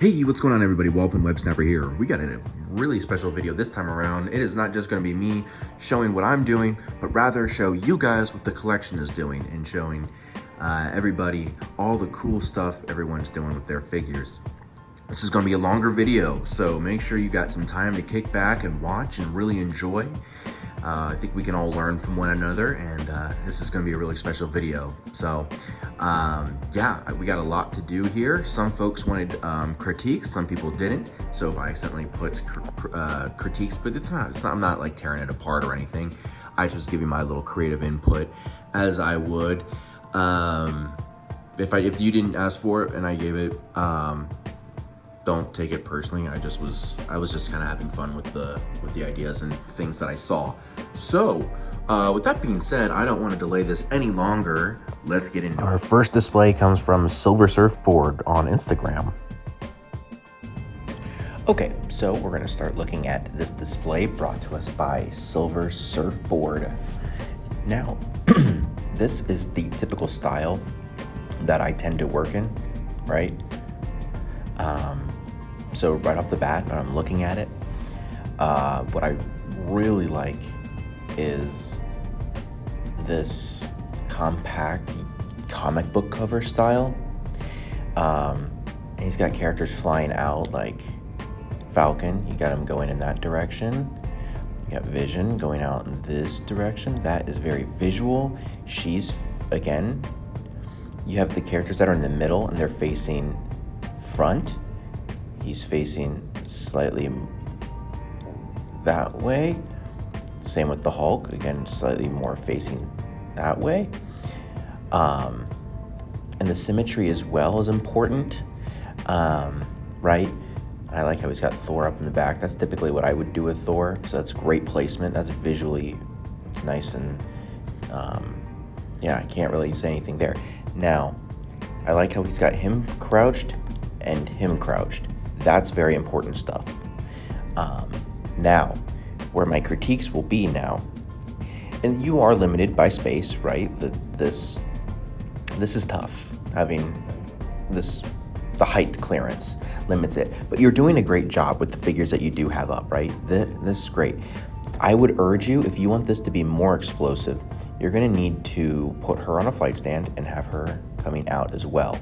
Hey, what's going on everybody? Welcome, Web Snapper here. We got a really special video this time around. It is not just going to be me showing what I'm doing, but rather show you guys what the collection is doing and showing everybody all the cool stuff everyone's doing with their figures. This is going to be a longer video, so make sure you got some time to kick back and watch and really enjoy. I think we can all learn from one another, and this is going to be a really special video. So yeah, we got a lot to do here. Some folks wanted critiques, some people didn't. So if I accidentally put critiques, but I'm not like tearing it apart or anything. I just give you my little creative input as I would. If you didn't ask for it and I gave it, don't take it personally. I was just kind of having fun with the ideas and things that I saw. So with that being said, I don't want to delay this any longer. Let's get into it. Our first display comes from Silver Surfboard on Instagram. Okay, so we're going to start looking at this display brought to us by Silver Surfboard. Now, this is the typical style that I tend to work in, right? So right off the bat, when I'm looking at it, what I really like is this compact comic book cover style. And he's got characters flying out like Falcon. You got him going in that direction. You got Vision going out in this direction. That is very visual. She's, again, you have the characters that are in the middle and they're facing front. He's facing slightly that way. Same with the Hulk, again, slightly more facing that way. And the symmetry as well is important, right? I like how he's got Thor up in the back. That's typically what I would do with Thor, so that's great placement. That's visually nice and, yeah, I can't really say anything there. Now, I like how he's got him crouched and him crouched. That's very important stuff. Now, where my critiques will be now, and you are limited by space, right? This is tough. Having the height clearance limits it, but you're doing a great job with the figures that you do have up, right? This is great. I would urge you, if you want this to be more explosive, you're gonna need to put her on a flight stand and have her coming out as well.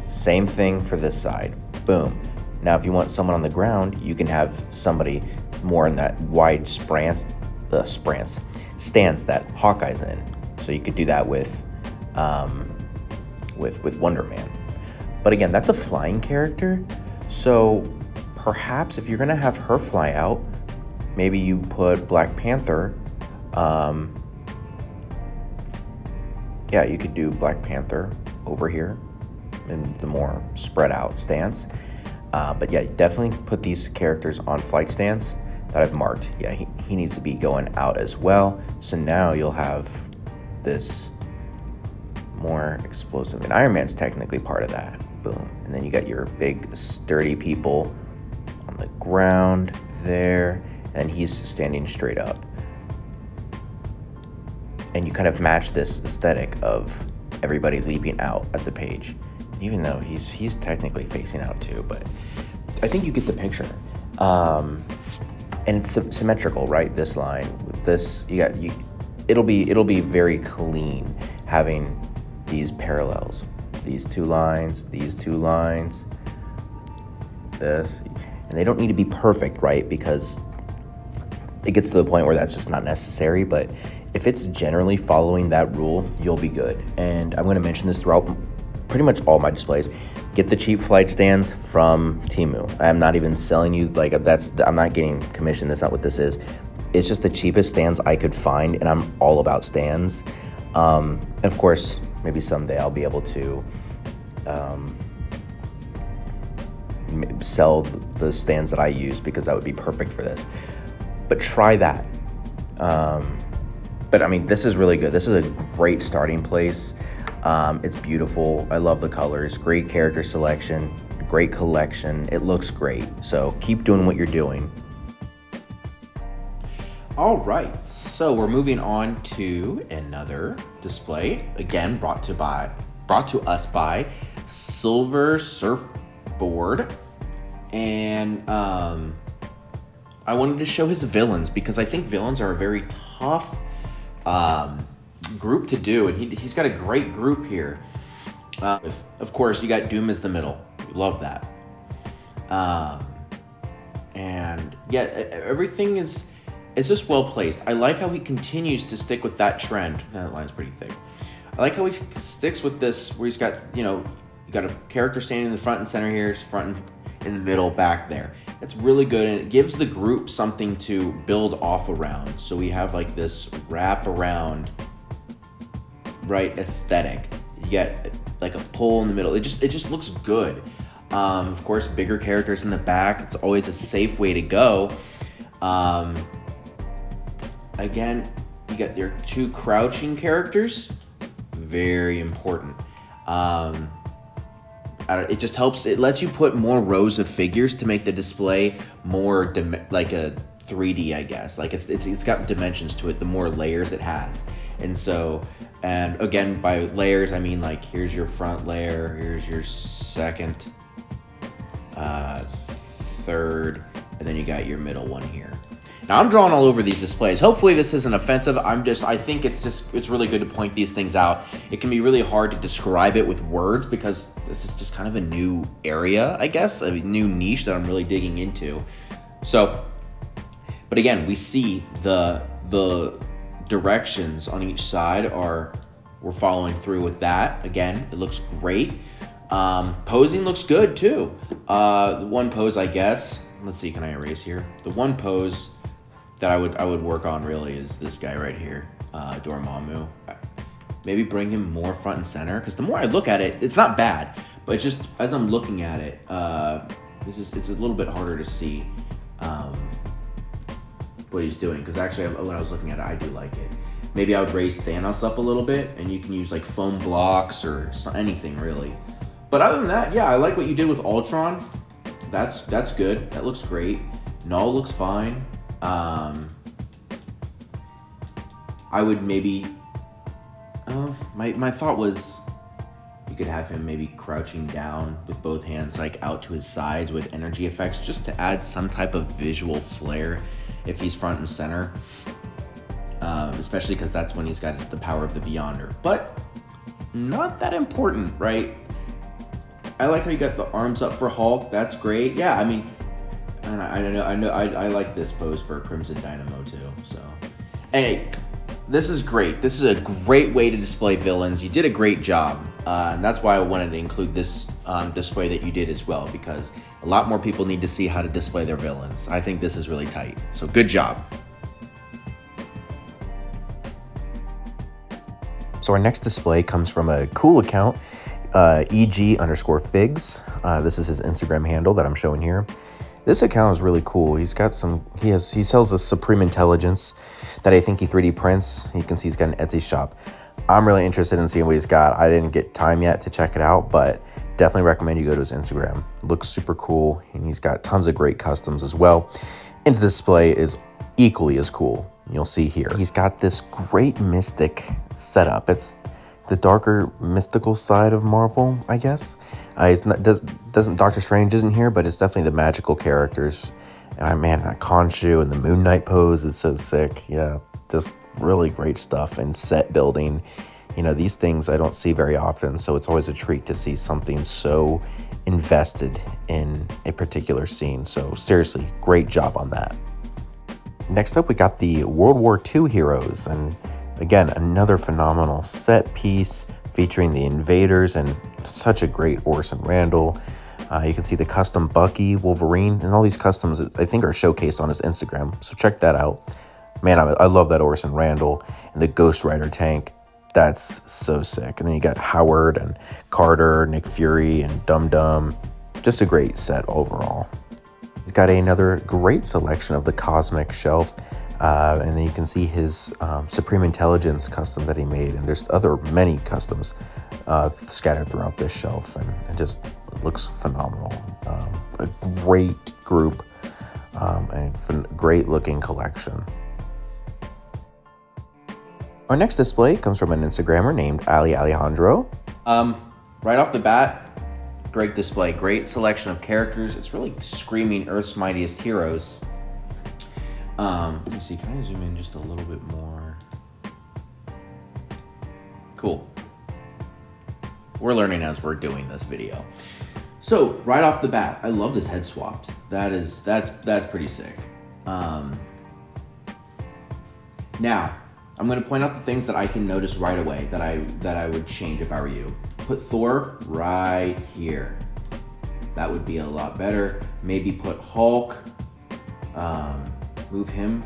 Same thing for this side, boom. Now, if you want someone on the ground, you can have somebody more in that wide stance that Hawkeye's in. So you could do that with Wonder Man. But again, that's a flying character. So perhaps if you're gonna have her fly out, maybe you put Black Panther. Yeah, you could do Black Panther over here in the more spread out stance. But yeah, definitely put these characters on flight stance that I've marked. Yeah, he needs to be going out as well. So now you'll have this more explosive. And Iron Man's technically part of that. Boom. And then you got your big sturdy people on the ground there. And he's standing straight up. And you kind of match this aesthetic of everybody leaping out at the page. Even though he's technically facing out too, but I think you get the picture. And it's symmetrical, right? This line with this, it'll be very clean having these parallels, these two lines, this, and they don't need to be perfect, right? Because it gets to the point where that's just not necessary. But if it's generally following that rule, you'll be good. And I'm going to mention this throughout pretty much all my displays. Get the cheap flight stands from Temu. I'm not even selling you, like, I'm not getting commission. That's not what this is. It's just the cheapest stands I could find, and I'm all about stands. And of course, maybe someday I'll be able to sell the stands that I use, because that would be perfect for this. But try that. But I mean, this is really good. This is a great starting place. It's beautiful. I love the colors. Great character selection. Great collection. It looks great. So keep doing what you're doing. All right, so we're moving on to another display. Again, brought to us by Silver Surfboard. And I wanted to show his villains because I think villains are a very tough group to do, and he's got a great group here. Of course, you got Doom as the middle. We love that. And yeah, everything is just well placed. I like how he continues to stick with that trend. That line's pretty thick. I like how he sticks with this, where he's got, you got a character standing in the front and center here, front and in the middle, back there. It's really good, and it gives the group something to build off around. So we have like this wrap around, right, aesthetic. You get like a pull in the middle. It just looks good. Of course, bigger characters in the back. It's always a safe way to go. Again, you got your 2 crouching characters. Very important. It just helps. It lets you put more rows of figures to make the display more like a 3D, I guess. Like it's got dimensions to it. The more layers it has, and again, by layers I mean like here's your front layer, here's your second, third, and then you got your middle one here. Now I'm drawing all over these displays. Hopefully this isn't offensive. I think it's really good to point these things out. It can be really hard to describe it with words because this is just kind of a new area, I guess, a new niche that I'm really digging into. So, but again, we see the directions on each side we're following through with that. Again, it looks great. Posing looks good too. One pose, I guess. Let's see, can I erase here? The one pose that I would work on really is this guy right here, Dormammu. Maybe bring him more front and center, because the more I look at it, it's not bad, but just as I'm looking at it, it's a little bit harder to see what he's doing, because actually when I was looking at it, I do like it. Maybe I would raise Thanos up a little bit, and you can use like foam blocks or anything really. But other than that, yeah, I like what you did with Ultron. That's good. That looks great. Null looks fine. I would maybe, my thought was you could have him maybe crouching down with both hands like out to his sides with energy effects, just to add some type of visual flair if he's front and center, especially because that's when he's got the power of the Beyonder. But not that important, right? I like how you got the arms up for Hulk. That's great. Yeah, I mean, I like this pose for Crimson Dynamo too. So, anyway, this is great. This is a great way to display villains. You did a great job, and that's why I wanted to include this display that you did as well, because a lot more people need to see how to display their villains. I think this is really tight. So good job. So our next display comes from a cool account, EG_figs. This is his Instagram handle that I'm showing here. This account is really cool. He sells this Supreme Intelligence that I think he 3D prints. You can see he's got an Etsy shop. I'm really interested in seeing what he's got. I didn't get time yet to check it out, but definitely recommend you go to his Instagram. It looks super cool, and he's got tons of great customs as well. And the display is equally as cool. You'll see here. He's got this great mystic setup. It's the darker mystical side of Marvel, I guess. Doctor Strange isn't here, but it's definitely the magical characters. And man, that Khonshu and the Moon Knight pose is so sick. Yeah, just really great stuff. And set building, these things I don't see very often, so it's always a treat to see something so invested in a particular scene. So seriously, great job on that. Next up, we got the World War II heroes, and again, another phenomenal set piece featuring the Invaders and such a great Orson Randall. You can see the custom Bucky, Wolverine, and all these customs I think are showcased on his Instagram, so check that out. Man, I love that Orson Randall and the Ghost Rider tank. That's so sick. And then you got Howard and Carter, Nick Fury, and Dum Dum. Just a great set overall. He's got another great selection of the Cosmic Shelf. And then you can see his Supreme Intelligence custom that he made. And there's many customs scattered throughout this shelf. And it just looks phenomenal. A great group and great looking collection. Our next display comes from an Instagrammer named Ali Alejandro. Right off the bat, Great display, great selection of characters. It's really screaming Earth's Mightiest Heroes. Let me see, can I zoom in just a little bit more? Cool. We're learning as we're doing this video. So right off the bat, I love this head swap. That's pretty sick. Now, I'm gonna point out the things that I can notice right away that I would change if I were you. Put Thor right here. That would be a lot better. Maybe put Hulk, move him.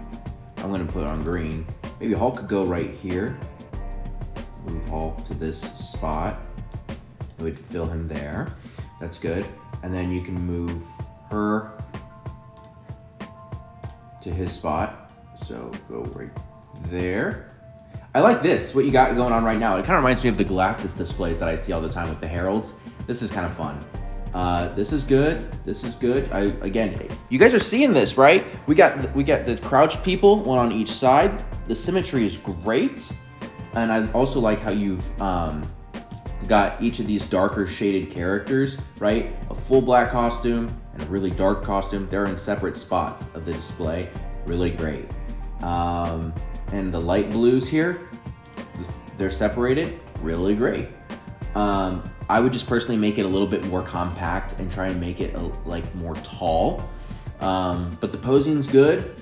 I'm gonna put on green. Maybe Hulk could go right here. Move Hulk to this spot. It would fill him there. That's good. And then you can move her to his spot. So go right there. I like this, what you got going on right now. It kind of reminds me of the Galactus displays that I see all the time with the heralds. This is kind of fun. This is good. This is good. Again, you guys are seeing this, right? We got the crouched people, one on each side. The symmetry is great, and I also like how you've got each of these darker shaded characters, right? A full black costume and a really dark costume. They're in separate spots of the display. Really great. And the light blues here, they're separated. Really great. I would just personally make it a little bit more compact and try and make it like more tall. But the posing's good.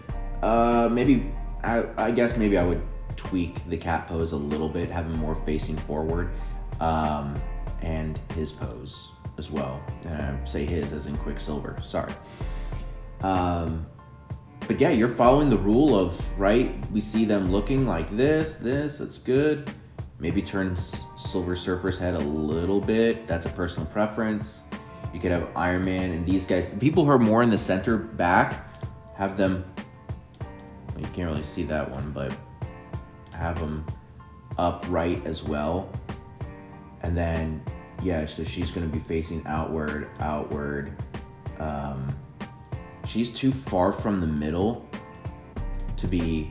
Maybe I guess maybe I would tweak the cat pose a little bit, have him more facing forward, and his pose as well. And I say his as in Quicksilver. Sorry. But yeah, you're following the rule of, right? We see them looking like this. That's good. Maybe turn Silver Surfer's head a little bit. That's a personal preference. You could have Iron Man and these guys. People who are more in the center back, have them, well, you can't really see that one, but have them upright as well. And then, yeah, so she's gonna be facing outward. She's too far from the middle to be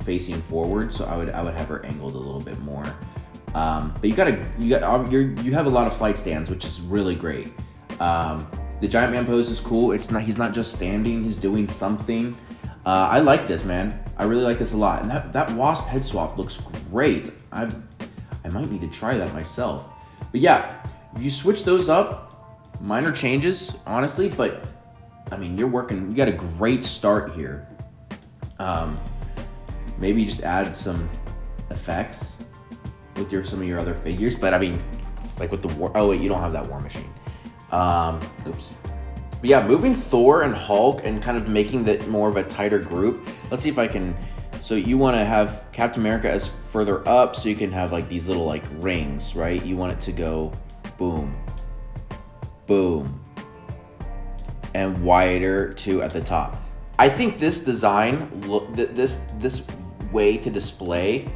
facing forward, so I would have her angled a little bit more. But you have a lot of flight stands, which is really great. The giant man pose is cool. He's not just standing, he's doing something. I like this, man. I really like this a lot. And that wasp head swap looks great. I might need to try that myself. But yeah, if you switch those up, minor changes, honestly, but I mean, you got a great start here. Maybe just add some effects with some of your other figures, but I mean, like with oh wait, you don't have that War Machine. Oops. But yeah, moving Thor and Hulk and kind of making that more of a tighter group. Let's see if I can, so you want to have Captain America as further up, so you can have like these little like rings, right? You want it to go boom, boom, and wider too at the top. I think this design, this way to display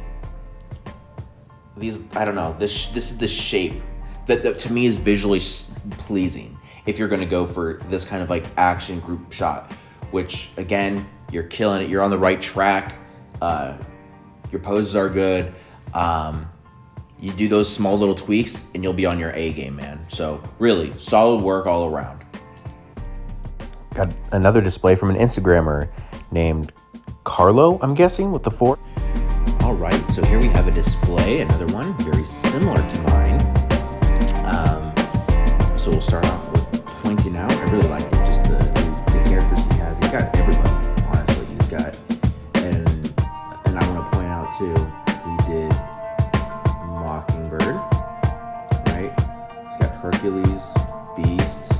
these, I don't know, this is the shape that to me is visually pleasing. If you're gonna go for this kind of like action group shot, which again, you're killing it. You're on the right track. Your poses are good. You do those small little tweaks and you'll be on your A game, man. So really solid work all around. Got another display from an Instagrammer named Carlo, I'm guessing, with the 4. All right, so here we have a display, another one, very similar to mine. So we'll start off with pointing out, I really like it, just the characters he has. He's got everybody, honestly. He's got, and I want to point out too, he did Mockingbird, right? He's got Hercules, Beast,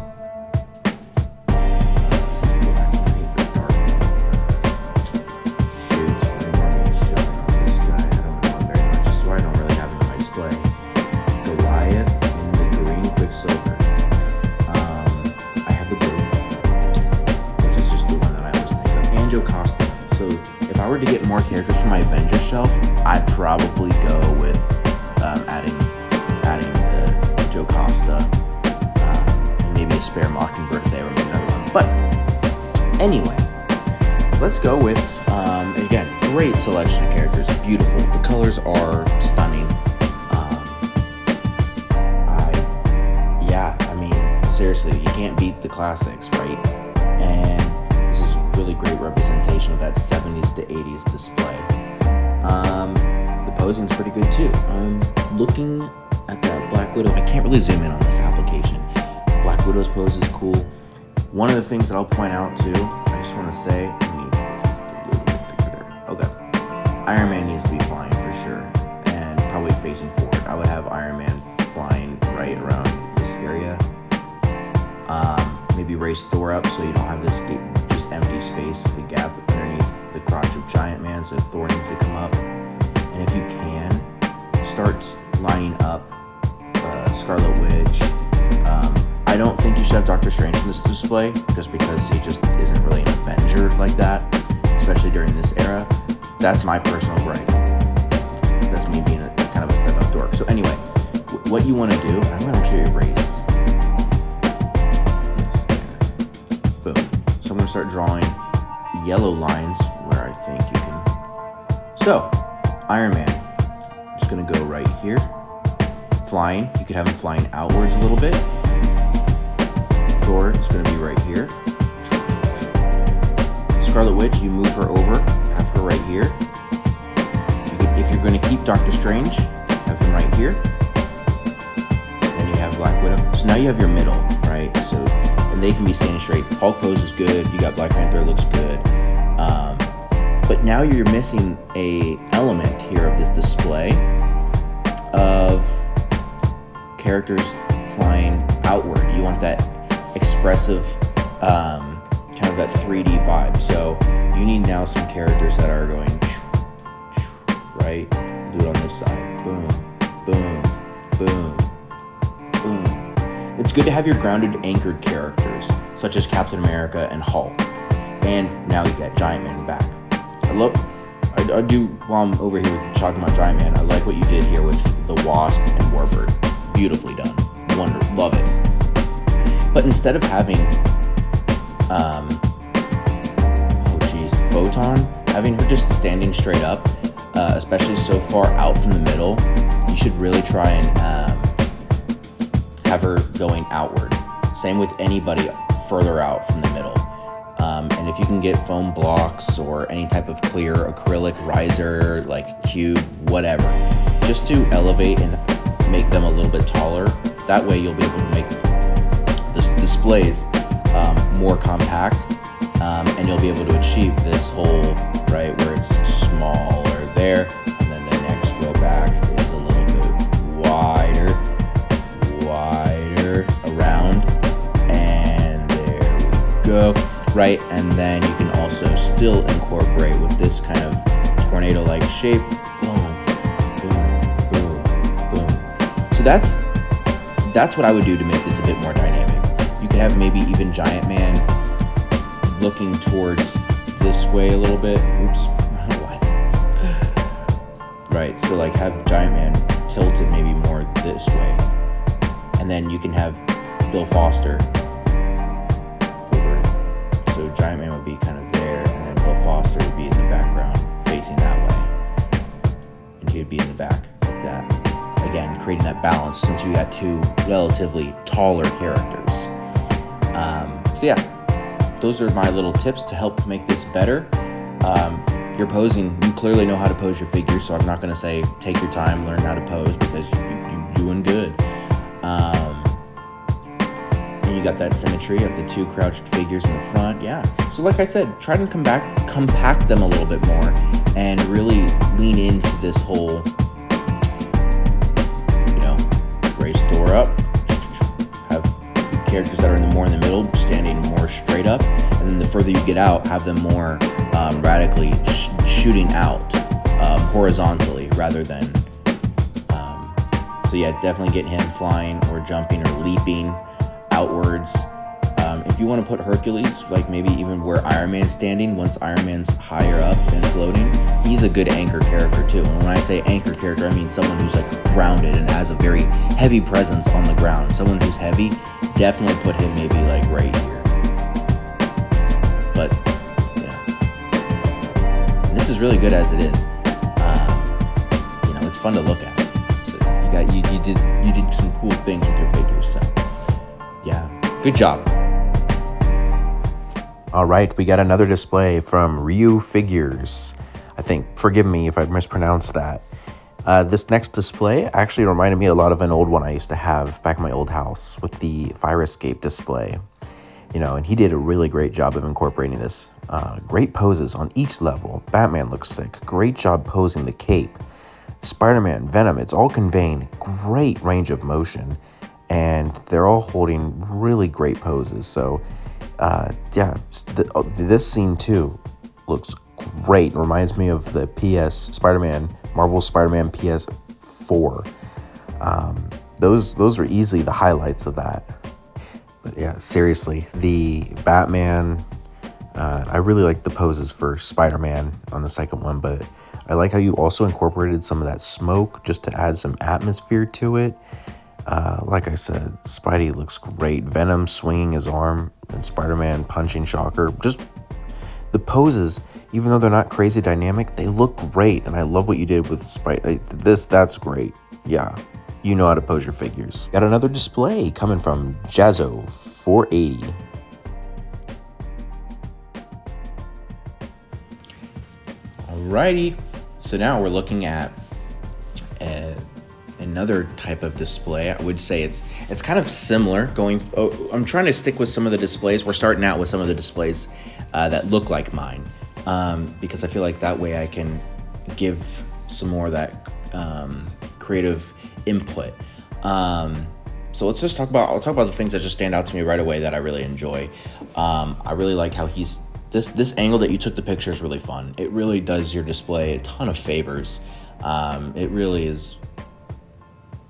to get more characters from my Avengers shelf, I'd probably go with adding the Joe Costa, maybe a spare Mockingbird there, or maybe another one. But anyway, let's go with again, great selection of characters, beautiful. The colors are stunning. I mean, seriously, you can't beat the classics, right? And this is really great representation of that 70s to 80s display. The posing's pretty good too. Looking at that Black Widow, I can't really zoom in on this application. Black Widow's pose is cool. One of the things that I'll point out too, I just want to say, okay, Iron Man needs to be flying for sure, and probably facing forward. I would have Iron Man flying right around this area. Maybe raise Thor up so you don't have this just empty space, the gap underneath the crotch of Giant Man, so Thor needs to come up. And if you can, start lining up Scarlet Witch. I don't think you should have Doctor Strange in this display, just because he just isn't really an Avenger like that, especially during this era. That's my personal gripe. That's me being kind of a step-up dork. So anyway, what you want to do, I'm going to actually erase this there. Boom. So I'm going to start drawing yellow lines where I think you can. So, Iron Man. I'm just going to go right here. Flying. You could have him flying outwards a little bit. Thor is going to be right here. Scarlet Witch, you move her over, have her right here. If you're going to keep Doctor Strange, have him right here. Then you have Black Widow. So now you have your middle, right? So, and they can be standing straight. Hulk pose is good. You got Black Panther, looks good. But now you're missing a element here of this display of characters flying outward. You want that expressive, kind of that 3D vibe. So you need now some characters that are going right. Do it on this side. Boom, boom, boom, boom. It's good to have your grounded, anchored characters, such as Captain America and Hulk. And now you got Giant Man in the back. I do, while I'm over here talking about Giant Man, I like what you did here with the Wasp and Warbird. Beautifully done. Wonderful. Love it. But instead of having, Photon, having her just standing straight up, especially so far out from the middle, you should really try and have her going outward. Same with anybody further out from the middle. And if you can get foam blocks or any type of clear acrylic riser, like cube, whatever, just to elevate and make them a little bit taller. That way you'll be able to make the displays more compact, and you'll be able to achieve this whole, right, where it's smaller there, and then the next row back is a little bit wider around, and there we go, right? And then you can also still incorporate with this kind of tornado-like shape. Boom, boom, boom, boom. So that's what I would do to make this a bit more dynamic. You could have maybe even Giant Man looking towards this way a little bit. Oops. Right, so like have Giant Man tilted maybe more this way. And then you can have Bill Foster over. So Giant Man would be kind of there, and then Bill Foster would be in the background facing that way. And he would be in the back like that. Again, creating that balance since you got two relatively taller characters. So yeah, those are my little tips to help make this better. Your posing, you clearly know how to pose your figure, so I'm not going to say take your time, learn how to pose, because you're doing good. And you got that symmetry of the two crouched figures in the front. Yeah. So like I said, try to compact them a little bit more and really lean into this whole, raise Thor up, have characters that are more in the middle standing more straight up, and then the further you get out, have them more radically shooting out horizontally rather than so yeah, definitely get him flying or jumping or leaping outwards. If you want to put Hercules, like maybe even where Iron Man's standing, once Iron Man's higher up and floating, he's a good anchor character too. And when I say anchor character, I mean someone who's like grounded and has a very heavy presence on the ground. Someone who's heavy, definitely put him maybe like right here. But yeah, and this is really good as it is. It's fun to look at. So you did some cool things with your figures. So yeah. Good job. All right, we got another display from Ryu Figures. I think, forgive me if I mispronounced that. This next display actually reminded me a lot of an old one I used to have back in my old house with the fire escape display. And he did a really great job of incorporating this. Great poses on each level. Batman looks sick. Great job posing the cape. Spider-Man, Venom, it's all conveying great range of motion. And they're all holding really great poses. So, this scene too looks great. Reminds me of the Marvel Spider-Man PS4. Those are easily the highlights of that. But yeah, seriously, the Batman, I really like the poses for Spider-Man on the second one, but I like how you also incorporated some of that smoke just to add some atmosphere to it. Like I said, Spidey looks great. Venom swinging his arm and Spider-Man punching Shocker. Just the poses, even though they're not crazy dynamic, they look great. And I love what you did with Spidey. That's great. Yeah, you know how to pose your figures. Got another display coming from Jazzo 480. Alrighty, so now we're looking at another type of display. I would say it's kind of similar. I'm trying to stick with some of the displays. We're starting out with some of the displays that look like mine, because I feel like that way I can give some more of that creative input. So let's just I'll talk about the things that just stand out to me right away that I really enjoy. I really like how this angle that you took the picture is really fun. It really does your display a ton of favors. It really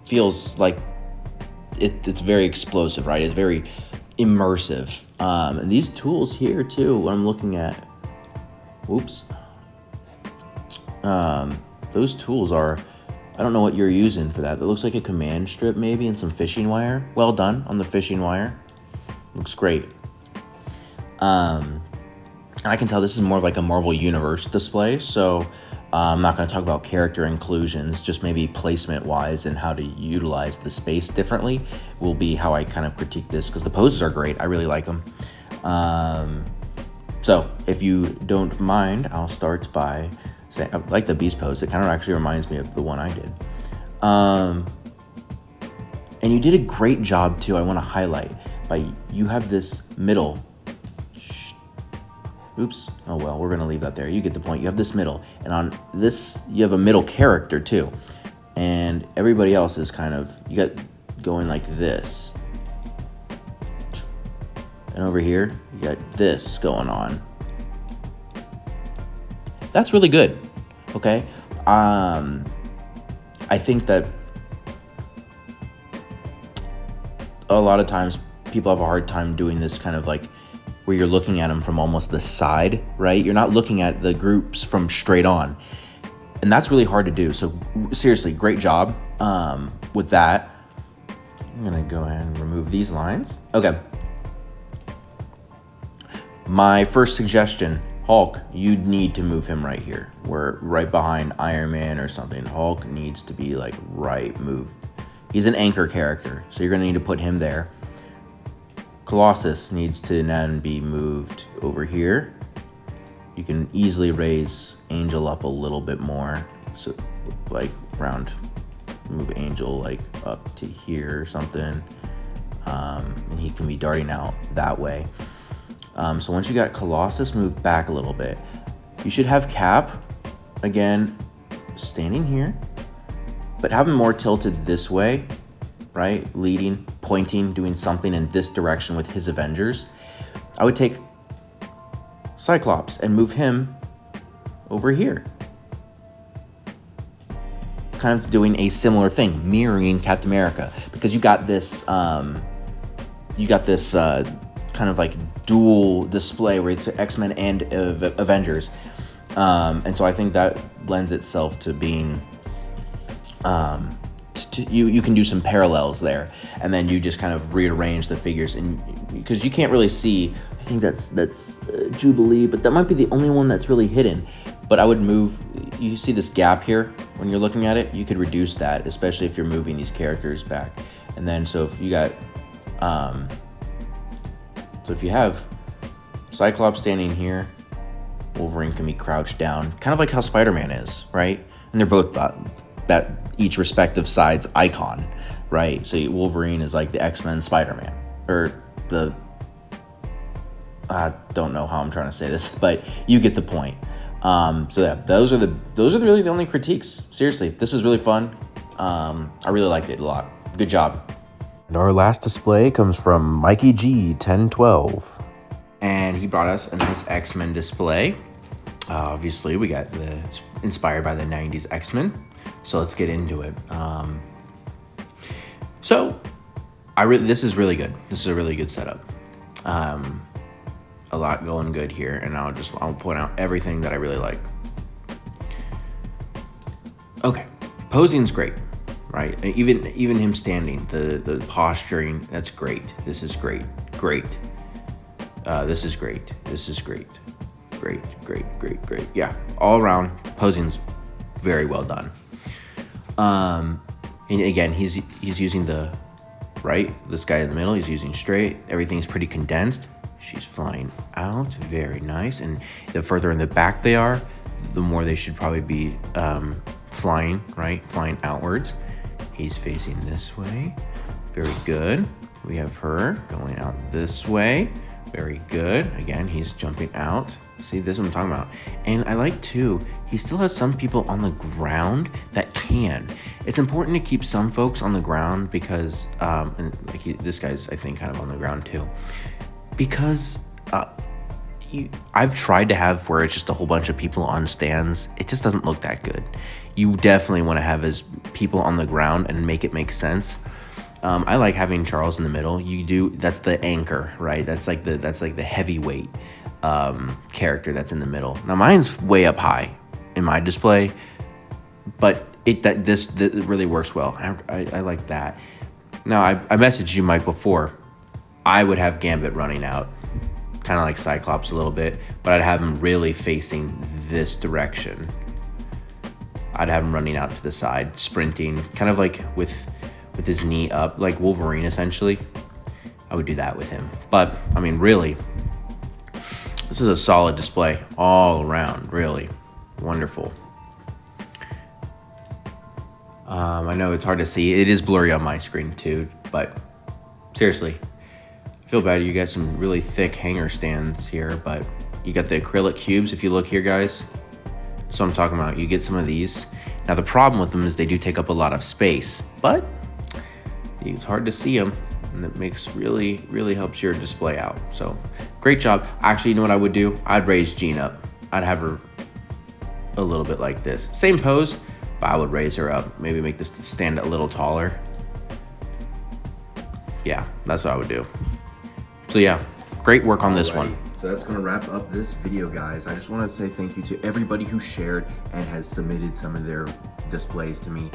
feels like it's very explosive, right? It's very immersive. And these tools here too, what I'm looking at, those tools are, I don't know what you're using for that. It looks like a command strip maybe and some fishing wire. Well done on the fishing wire. Looks great. I can tell this is more of like a Marvel Universe display, so I'm not going to talk about character inclusions, just maybe placement-wise and how to utilize the space differently will be how I kind of critique this, because the poses are great. I really like them. So if you don't mind, I'll start by saying I like the Beast pose. It kind of actually reminds me of the one I did. And you did a great job, too. I want to highlight you have this middle. Oh well, we're gonna leave that there. You get the point. You have this middle, and on this you have a middle character too, and everybody else is kind of, you got going like this, and over here you got this going on. That's really good. Okay, I think that a lot of times people have a hard time doing this kind of like where you're looking at them from almost the side, right? You're not looking at the groups from straight on. And that's really hard to do. So seriously, great job with that. I'm gonna go ahead and remove these lines. Okay. My first suggestion, Hulk, you need to move him right here. We're right behind Iron Man or something. Hulk needs to be like moved. He's an anchor character, so you're gonna need to put him there. Colossus needs to then be moved over here. You can easily raise Angel up a little bit more. So like move Angel like up to here or something. And he can be darting out that way. So once you got Colossus moved back a little bit, you should have Cap, again, standing here, but have him more tilted this way, right? Leading, pointing, doing something in this direction with his Avengers. I would take Cyclops and move him over here. Kind of doing a similar thing, mirroring Captain America, because you got this kind of like dual display where it's X-Men and Avengers. And so I think that lends itself to being, you can do some parallels there, and then you just kind of rearrange the figures, and because you can't really see, I think that's Jubilee, but that might be the only one that's really hidden. But I would move, you see this gap here when you're looking at it, you could reduce that, especially if you're moving these characters back. And then so if you got So if you have Cyclops standing here, Wolverine can be crouched down, kind of like how Spider-Man is, right? And they're both that each respective side's icon, right? So Wolverine is like the X-Men Spider-Man, or the, I don't know how I'm trying to say this, but you get the point. So yeah, those are really the only critiques. Seriously, this is really fun. I really liked it a lot. Good job. And our last display comes from Mikey G 1012. And he brought us a nice X-Men display. Obviously, we got it's inspired by the 90s X-Men. So let's get into it. This is really good. This is a really good setup. A lot going good here, and I'll point out everything that I really like. Okay, posing's great, right? Even him standing, the posturing, that's great. This is great. This is great. This is great. Great. Yeah, all around posing's very well done. And again, he's using this guy in the middle, he's using straight. Everything's pretty condensed. She's flying out, very nice. And the further in the back they are, the more they should probably be flying, right? Flying outwards. He's facing this way, very good. We have her going out this way, very good. Again, he's jumping out. See, this is what I'm talking about. And I like too, he still has some people on the ground that can. It's important to keep some folks on the ground because, this guy's, I think, kind of on the ground too. Because I've tried to have where it's just a whole bunch of people on stands. It just doesn't look that good. You definitely want to have as people on the ground and make it make sense. I like having Charles in the middle. That's the anchor, right? That's like the heavyweight character that's in the middle. Now mine's way up high in my display, but this really works well. I like that. Now I messaged you, Mike, before. I would have Gambit running out, kind of like Cyclops a little bit, but I'd have him really facing this direction. I'd have him running out to the side, sprinting, kind of like with his knee up, like Wolverine essentially. I would do that with him. But, I mean, really, this is a solid display all around, really. Wonderful. I know it's hard to see. It is blurry on my screen too, but seriously, I feel bad. You got some really thick hanger stands here, but you got the acrylic cubes. If you look here, guys, that's what I'm talking about. You get some of these. Now, the problem with them is they do take up a lot of space, but it's hard to see them, and it really helps your display out. So great job. Actually, you know what I would do? I'd raise Jean up. I'd have her a little bit like this. Same pose, but I would raise her up. Maybe make this stand a little taller. Yeah, that's what I would do. So yeah, great work on this one. So that's going to wrap up this video, guys. I just want to say thank you to everybody who shared and has submitted some of their displays to me.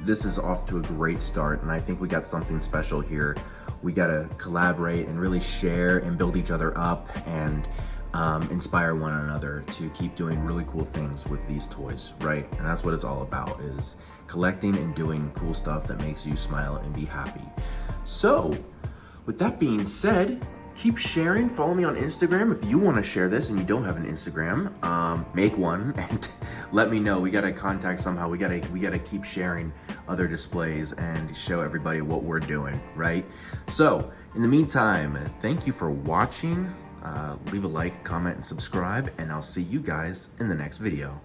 This is off to a great start, and I think we got something special here. We got to collaborate and really share and build each other up and inspire one another to keep doing really cool things with these toys, right? And that's what it's all about, is collecting and doing cool stuff that makes you smile and be happy. So with that being said, keep sharing. Follow me on Instagram if you want to share this and you don't have an Instagram. Make one and let me know. We gotta contact somehow. We gotta keep sharing other displays and show everybody what we're doing, right? So in the meantime, thank you for watching. Leave a like, comment, and subscribe, and I'll see you guys in the next video.